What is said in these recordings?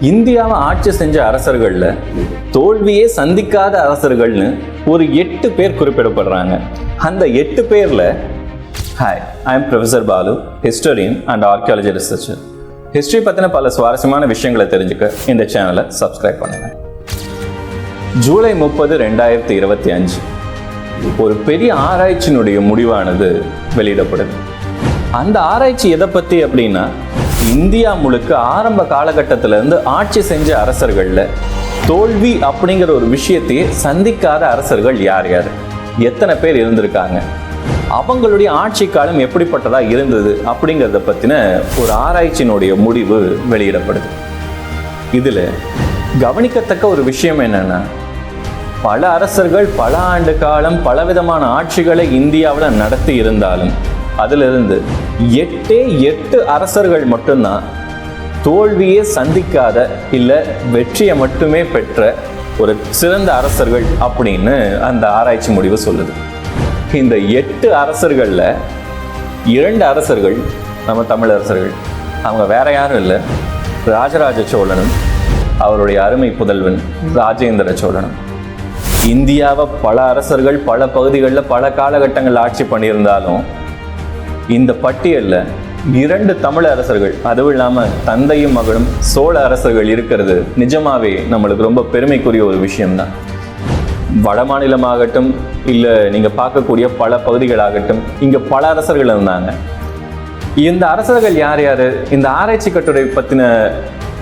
இந்தியாவை ஆட்சி செஞ்ச அரசர்கள்ல தோல்வியே சந்திக்காத அரசர்கள்னு ஒரு 8 பேர் குறிப்பிடப்படுறாங்க. அந்த 8 பேர்ல hi, I am professor Balu, historian and archaeology researcher. History பற்றின பல சுவாரஸ்யமான விஷயங்களை தெரிஞ்சுக்க இந்த சேனலை சப்ஸ்கிரைப் பண்ணுங்க. ஜூலை 30, 2025 ஒரு பெரிய ஆராய்ச்சியினுடைய முடிவானது வெளியிடப்படுது. அந்த ஆராய்ச்சி எதை பற்றி அப்படின்னா, இந்தியா முழுக்க ஆரம்ப காலகட்டத்திலேருந்து ஆட்சி செஞ்ச அரசர்களில் தோல்வி அப்படிங்கிற ஒரு விஷயத்தையே சந்திக்காத அரசர்கள் யார் யார், எத்தனை பேர் இருந்திருக்காங்க, அவங்களுடைய ஆட்சி காலம் எப்படிப்பட்டதாக இருந்தது அப்படிங்கிறத பற்றின ஒரு ஆராய்ச்சியினுடைய முடிவு வெளியிடப்படுது. இதில் கவனிக்கத்தக்க ஒரு விஷயம் என்னென்னா, பல அரசர்கள் பல ஆண்டு காலம் பலவிதமான ஆட்சிகளை இந்தியாவில் நடத்தி இருந்தாலும் அதிலிருந்து 8 அரசர்கள் மட்டும்தான் தோல்வியே சந்திக்காத இல்லை வெற்றியை மட்டுமே பெற்ற ஒரு சிறந்த அரசர்கள் அப்படின்னு அந்த ஆராய்ச்சி முடிவு சொல்லுது. இந்த 8 அரசர்களில் 2 அரசர்கள் நம்ம தமிழ் அரசர்கள். அவங்க வேற யாரும் இல்லை, ராஜராஜ சோழனும் அவருடைய அருமை புதல்வன் ராஜேந்திர சோழனும். இந்தியாவை பல அரசர்கள் பல பகுதிகளில் பல காலகட்டங்கள் ஆட்சி பண்ணியிருந்தாலும் இந்த பட்டியலில் 2 தமிழ் அரசர்கள், அதுவும் இல்லாமல் தந்தையும் மகளும் சோழ அரசர்கள் இருக்கிறது நிஜமாவே நம்மளுக்கு ரொம்ப பெருமைக்குரிய ஒரு விஷயம்தான். வட மாநிலமாகட்டும் இல்லை நீங்கள் பார்க்கக்கூடிய பல பகுதிகளாகட்டும், இங்கே பல அரசர்கள் இருந்தாங்க. இந்த அரசர்கள் யார் யார், இந்த ஆராய்ச்சி கட்டுரை பற்றின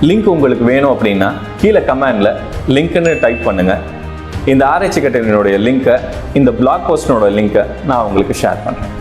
லிங்க் உங்களுக்கு வேணும் அப்படின்னா கீழே கமெண்டில் லிங்க்னு டைப் பண்ணுங்கள். இந்த ஆராய்ச்சி கட்டுரையினுடைய லிங்கை, இந்த பிளாக் போஸ்டினோட லிங்கை நான் உங்களுக்கு ஷேர் பண்ணுறேன்.